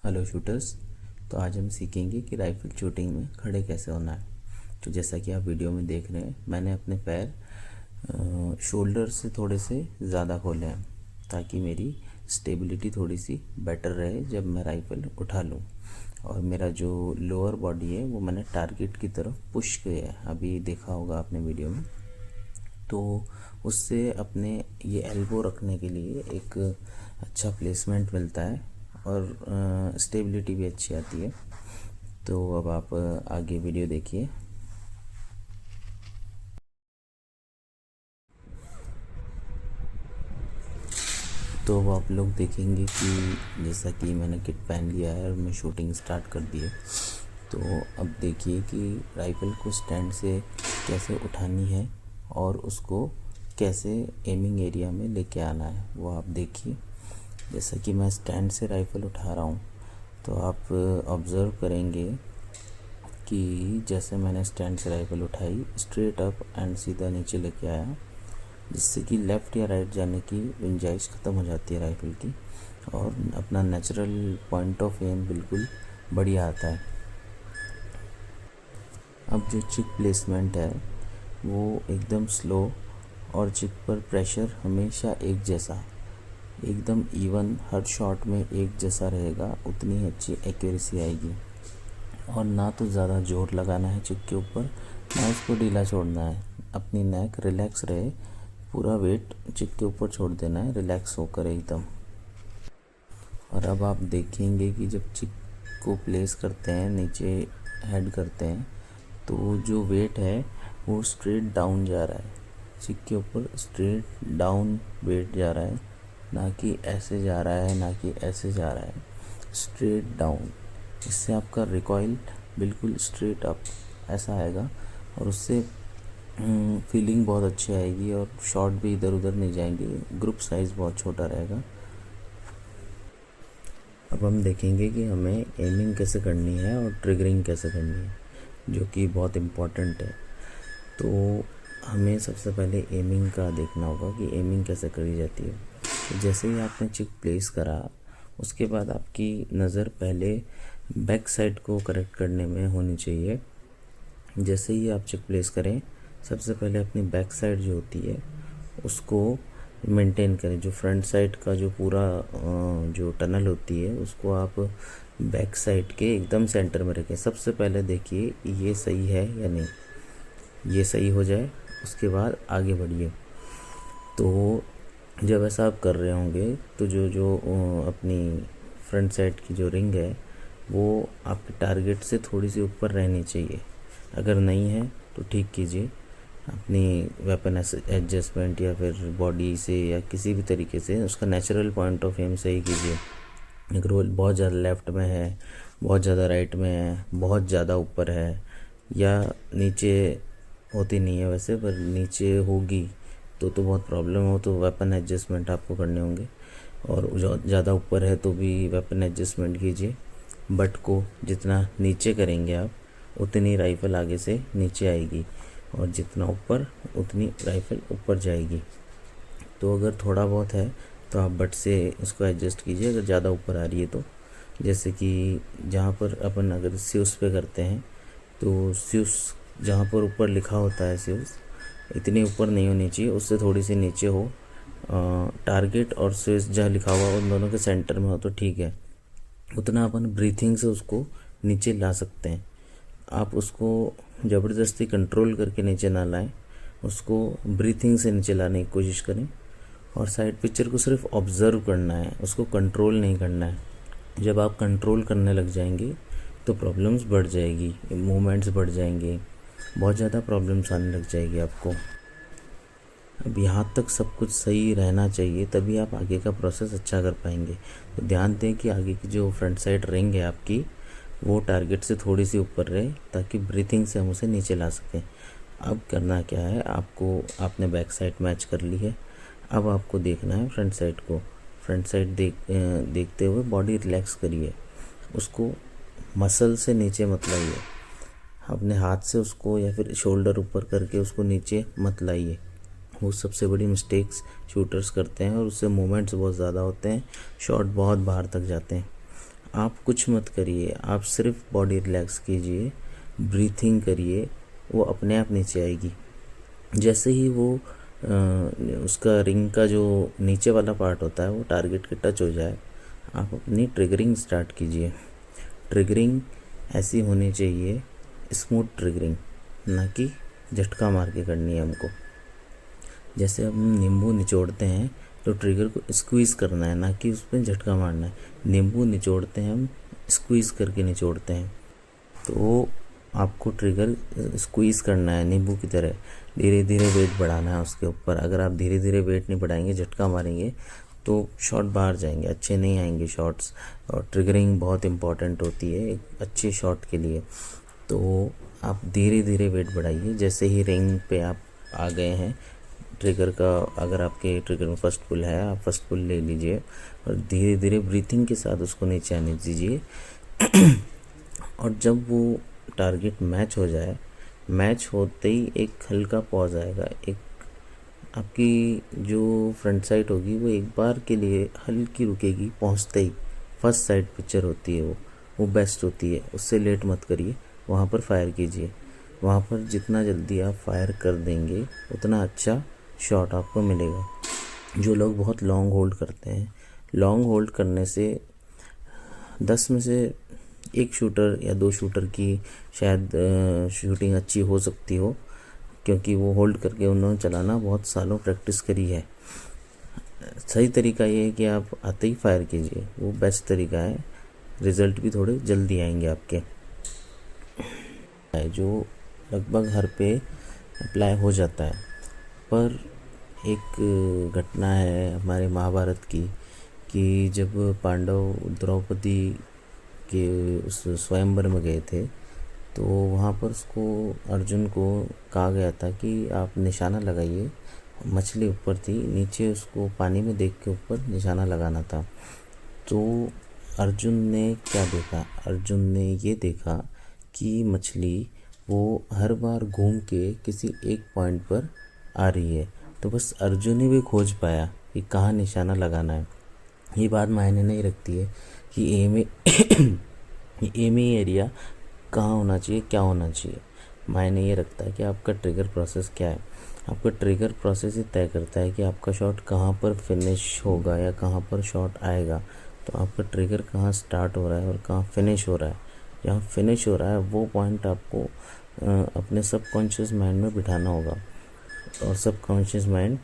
Hello shooters. तो आज हम सीखेंगे कि राइफल शूटिंग में खड़े कैसे होना है। तो जैसा कि आप वीडियो में देख रहे हैं, मैंने अपने पैर शोल्डर से थोड़े से ज़्यादा खोले हैं ताकि मेरी स्टेबिलिटी थोड़ी सी बेटर रहे जब मैं राइफल उठा लूँ। और मेरा जो लोअर बॉडी है वो मैंने टारगेट की तरफ पुश किया है, अभी देखा होगा आपने वीडियो में। तो उससे अपने ये एल्बो रखने के लिए एक अच्छा प्लेसमेंट मिलता है और स्टेबिलिटी भी अच्छी आती है। तो अब आप आगे वीडियो देखिए। तो अब आप लोग देखेंगे कि जैसा कि मैंने किट पहन लिया है और मैं शूटिंग स्टार्ट कर दी है। तो अब देखिए कि राइफ़ल को स्टैंड से कैसे उठानी है और उसको कैसे एमिंग एरिया में लेके आना है, वो आप देखिए। जैसा कि मैं स्टैंड से राइफ़ल उठा रहा हूँ, तो आप ऑब्ज़र्व करेंगे कि जैसे मैंने स्टैंड से राइफ़ल उठाई, स्ट्रेट अप एंड सीधा नीचे लेके आया, जिससे कि लेफ़्ट या राइट जाने की गुंजाइश ख़त्म हो जाती है राइफ़ल की और अपना नेचुरल पॉइंट ऑफ एम बिल्कुल बढ़िया आता है। अब जो चिक प्लेसमेंट है वो एकदम स्लो और चिक पर प्रेशर हमेशा एक जैसा, एकदम इवन, हर शॉट में एक जैसा रहेगा, उतनी ही अच्छी एक्यूरेसी आएगी। और ना तो ज़्यादा जोर लगाना है चिक के ऊपर, ना उसको ढीला छोड़ना है। अपनी नेक रिलैक्स रहे, पूरा वेट चिक के ऊपर छोड़ देना है रिलैक्स होकर एकदम। और अब आप देखेंगे कि जब चिक को प्लेस करते हैं, नीचे हेड करते हैं, तो जो वेट है वो स्ट्रेट डाउन जा रहा है। चिक के ऊपर स्ट्रेट डाउन वेट जा रहा है, ना कि ऐसे जा रहा है, ना कि ऐसे जा रहा है, स्ट्रेट डाउन। इससे आपका रिकॉइल बिल्कुल स्ट्रेट अप ऐसा आएगा और उससे फीलिंग बहुत अच्छी आएगी और शॉट भी इधर उधर नहीं जाएंगे। ग्रुप साइज़ बहुत छोटा रहेगा। अब हम देखेंगे कि हमें एमिंग कैसे करनी है और ट्रिगरिंग कैसे करनी है, जो कि बहुत इम्पॉर्टेंट है। तो हमें सबसे पहले एमिंग का देखना होगा कि एमिंग कैसे करी जाती है। तो जैसे ही आपने चिक प्लेस करा, उसके बाद आपकी नज़र पहले बैक साइड को करेक्ट करने में होनी चाहिए। जैसे ही आप चिक प्लेस करें, सबसे पहले अपनी बैक साइड जो होती है उसको मेंटेन करें। जो फ्रंट साइड का जो पूरा जो टनल होती है उसको आप बैक साइड के एकदम सेंटर में रखें। सबसे पहले देखिए ये सही है या नहीं, ये सही हो जाए, उसके बाद आगे बढ़िए। तो जब ऐसा आप कर रहे होंगे तो जो जो अपनी फ्रंट साइड की जो रिंग है वो आपके टारगेट से थोड़ी सी ऊपर रहनी चाहिए। अगर नहीं है तो ठीक कीजिए, अपनी वेपन एडजस्टमेंट या फिर बॉडी से या किसी भी तरीके से उसका नेचुरल पॉइंट ऑफ एम सही कीजिए। अगर वो बहुत ज़्यादा लेफ़्ट में है, बहुत ज़्यादा राइट में है, बहुत ज़्यादा ऊपर है या नीचे होती नहीं है वैसे, पर नीचे होगी तो बहुत प्रॉब्लम हो, तो वेपन एडजस्टमेंट आपको करने होंगे। और ज़्यादा ऊपर है तो भी वेपन एडजस्टमेंट कीजिए। बट को जितना नीचे करेंगे आप, उतनी राइफ़ल आगे से नीचे आएगी और जितना ऊपर उतनी राइफ़ल ऊपर जाएगी। तो अगर थोड़ा बहुत है तो आप बट से इसको एडजस्ट कीजिए, अगर ज़्यादा ऊपर आ रही है तो। जैसे कि जहाँ पर अपन अगर स्यूस पे करते हैं तो स्यूस जहाँ पर ऊपर लिखा होता है स्यूस इतनी ऊपर नहीं होनी चाहिए, उससे थोड़ी सी नीचे हो। टारगेट और स्विच जहाँ लिखा हुआ उन दोनों के सेंटर में हो तो ठीक है। उतना अपन ब्रीथिंग से उसको नीचे ला सकते हैं। आप उसको ज़बरदस्ती कंट्रोल करके नीचे ना लाएं, उसको ब्रीथिंग से नीचे लाने की कोशिश करें। और साइड पिक्चर को सिर्फ ऑब्ज़र्व करना है, उसको कंट्रोल नहीं करना है। जब आप कंट्रोल करने लग जाएंगे तो प्रॉब्लम्स बढ़ जाएगी, मूवमेंट्स बढ़ जाएंगे, बहुत ज़्यादा प्रॉब्लम्स आने लग जाएगी आपको। अब यहाँ तक सब कुछ सही रहना चाहिए, तभी आप आगे का प्रोसेस अच्छा कर पाएंगे। तो ध्यान दें कि आगे की जो फ्रंट साइड रिंग है आपकी वो टारगेट से थोड़ी सी ऊपर रहे ताकि ब्रीथिंग से हम उसे नीचे ला सकें। अब करना क्या है, आपने बैक साइड मैच कर ली है, अब आपको देखना है फ्रंट साइड को। फ्रंट साइड देखते हुए बॉडी रिलैक्स करिए, उसको मसल से नीचे मत लाइए, अपने हाथ से उसको या फिर शोल्डर ऊपर करके उसको नीचे मत लाइए। वो सबसे बड़ी मिस्टेक्स शूटर्स करते हैं और उससे मूवमेंट्स बहुत ज़्यादा होते हैं, शॉट बहुत बाहर तक जाते हैं। आप कुछ मत करिए, आप सिर्फ बॉडी रिलैक्स कीजिए, ब्रीथिंग करिए, वो अपने आप नीचे आएगी। जैसे ही वो उसका रिंग का जो नीचे वाला पार्ट होता है वो टारगेट के टच हो जाए, आप अपनी ट्रिगरिंग स्टार्ट कीजिए। ट्रिगरिंग ऐसी होनी चाहिए, स्मूथ ट्रिगरिंग, ना कि झटका मार के करनी है हमको। जैसे हम नींबू निचोड़ते हैं तो ट्रिगर को स्क्वीज़ करना है, ना कि उस पर झटका मारना है। नींबू निचोड़ते हैं हम, स्क्वीज़ करके निचोड़ते हैं। तो आपको ट्रिगर स्क्वीज़ करना है नींबू की तरह, धीरे धीरे वेट बढ़ाना है उसके ऊपर। अगर आप धीरे धीरे वेट नहीं बढ़ाएंगे, झटका मारेंगे, तो शॉट बाहर जाएंगे, अच्छे नहीं आएंगे शॉट्स। और ट्रिगरिंग बहुत इम्पॉर्टेंट होती है एक अच्छे शॉट के लिए। तो आप धीरे धीरे वेट बढ़ाइए। जैसे ही रिंग पे आप आ गए हैं ट्रिगर का, अगर आपके ट्रिगर में फर्स्ट पुल है, आप फर्स्ट पुल ले लीजिए और धीरे धीरे ब्रीथिंग के साथ उसको नीचे आने दीजिए। और जब वो टारगेट मैच हो जाए, मैच होते ही एक हल्का पॉज आएगा, एक आपकी जो फ्रंट साइड होगी वो एक बार के लिए हल्की रुकेगी पहुंचते ही। फर्स्ट साइड पिक्चर होती है वो बेस्ट होती है, उससे लेट मत करिए, वहाँ पर फायर कीजिए। वहाँ पर जितना जल्दी आप फायर कर देंगे उतना अच्छा शॉट आपको मिलेगा। जो लोग बहुत लॉन्ग होल्ड करते हैं, लॉन्ग होल्ड करने से 10 में से एक शूटर या 2 शूटर की शायद शूटिंग अच्छी हो सकती हो, क्योंकि वो होल्ड करके उन्होंने चलाना बहुत सालों प्रैक्टिस करी है। सही तरीका ये है कि आप आते ही फायर कीजिए, वो बेस्ट तरीका है। रिज़ल्ट भी थोड़े जल्दी आएंगे आपके। जो लगभग हर पे अप्लाई हो जाता है। पर एक घटना है हमारे महाभारत की, कि जब पांडव द्रौपदी के उस स्वयंवर में गए थे, तो वहाँ पर उसको अर्जुन को कहा गया था कि आप निशाना लगाइए। मछली ऊपर थी, नीचे उसको पानी में देख के ऊपर निशाना लगाना था। तो अर्जुन ने क्या देखा? अर्जुन ने ये देखा कि मछली वो हर बार घूम के किसी एक पॉइंट पर आ रही है। तो बस अर्जुन ही भी खोज पाया कि कहाँ निशाना लगाना है। ये बात मायने नहीं रखती है कि एम एरिया कहाँ होना चाहिए, क्या होना चाहिए। मायने ये रखता है कि आपका ट्रिगर प्रोसेस क्या है। आपका ट्रिगर प्रोसेस ही तय करता है कि आपका शॉट कहाँ पर फिनिश होगा या कहाँ पर शॉट आएगा। तो आपका ट्रिगर कहाँ स्टार्ट हो रहा है और कहाँ फिनिश हो रहा है। जहाँ फिनिश हो रहा है वो पॉइंट आपको अपने सबकॉन्शियस माइंड में बिठाना होगा। और सबकॉन्शियस माइंड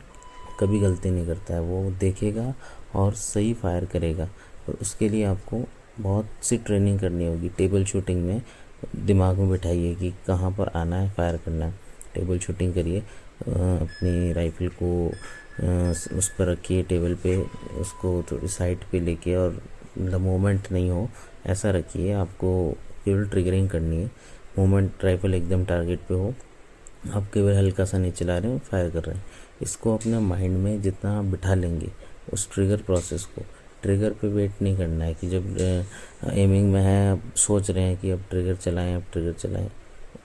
कभी गलती नहीं करता है, वो देखेगा और सही फायर करेगा। और उसके लिए आपको बहुत सी ट्रेनिंग करनी होगी। टेबल शूटिंग में दिमाग में बिठाइए कि कहाँ पर आना है, फायर करना है। टेबल शूटिंग करिए, अपनी राइफ़ल को उस पर रखिए टेबल पे, उसको थोड़ी साइड पे लेके, और मतलब मूवमेंट नहीं हो ऐसा रखिए। आपको केवल ट्रिगरिंग करनी है, मूवमेंट राइफ़ल एकदम टारगेट पे हो, आप केवल हल्का सा नहीं चला रहे हो, फायर कर रहे हैं। इसको अपने माइंड में जितना आप बिठा लेंगे उस ट्रिगर प्रोसेस को, ट्रिगर पे वेट नहीं करना है कि जब एमिंग में है अब सोच रहे हैं कि अब ट्रिगर चलाएं, अब ट्रिगर चलाएं।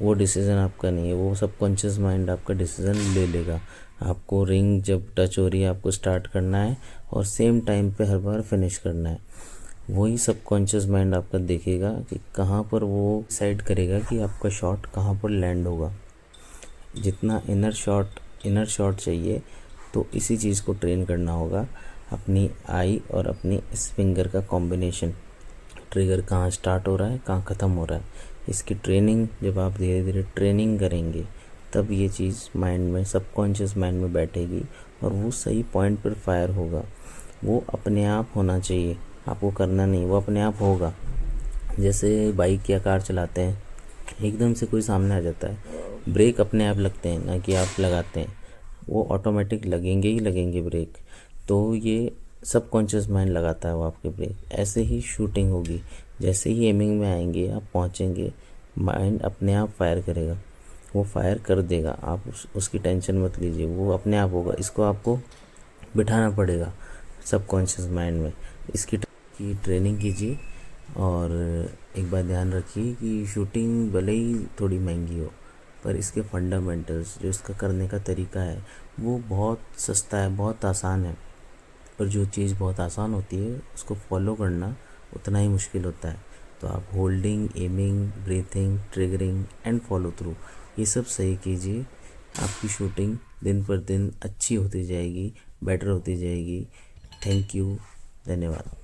वो डिसीज़न आपका नहीं है, वो सबकॉन्शियस माइंड आपका डिसीज़न ले लेगा। आपको रिंग जब टच हो रही है आपको स्टार्ट करना है और सेम टाइम पे हर बार फिनिश करना है। वही सबकॉन्शियस माइंड आपका देखेगा कि कहाँ पर वो डिसाइड करेगा कि आपका शॉट कहाँ पर लैंड होगा। जितना इनर शॉट चाहिए, तो इसी चीज़ को ट्रेन करना होगा। अपनी आई और अपनी इस फिंगर का कॉम्बिनेशन, ट्रिगर कहाँ स्टार्ट हो रहा है, कहाँ ख़त्म हो रहा है, इसकी ट्रेनिंग जब आप धीरे धीरे ट्रेनिंग करेंगे तब ये चीज़ माइंड में, सबकॉन्शियस माइंड में बैठेगी और वो सही पॉइंट पर फायर होगा। वो अपने आप होना चाहिए, आपको करना नहीं, वो अपने आप होगा। जैसे बाइक या कार चलाते हैं, एकदम से कोई सामने आ जाता है, ब्रेक अपने आप लगते हैं, ना कि आप लगाते हैं। वो ऑटोमेटिक लगेंगे ही लगेंगे ब्रेक। तो ये सबकॉन्शियस माइंड लगाता है वो आपके ब्रेक। ऐसे ही शूटिंग होगी, जैसे ही एमिंग में आएंगे, आप पहुंचेंगे, माइंड अपने आप फायर करेगा, वो फायर कर देगा। आप उसकी टेंशन मत लीजिए, वो अपने आप होगा। इसको आपको बिठाना पड़ेगा सबकॉन्शियस माइंड में। इसकी ट्रेनिंग कीजिए। और एक बात ध्यान रखिए कि शूटिंग भले ही थोड़ी महंगी हो, पर इसके फंडामेंटल्स, जो इसका करने का तरीका है, वो बहुत सस्ता है, बहुत आसान है। पर जो चीज़ बहुत आसान होती है उसको फॉलो करना उतना ही मुश्किल होता है। तो आप holding, aiming, breathing, triggering and follow through ये सब सही कीजिए। आपकी शूटिंग दिन पर दिन अच्छी होती जाएगी, बेटर होती जाएगी। थैंक यू, धन्यवाद।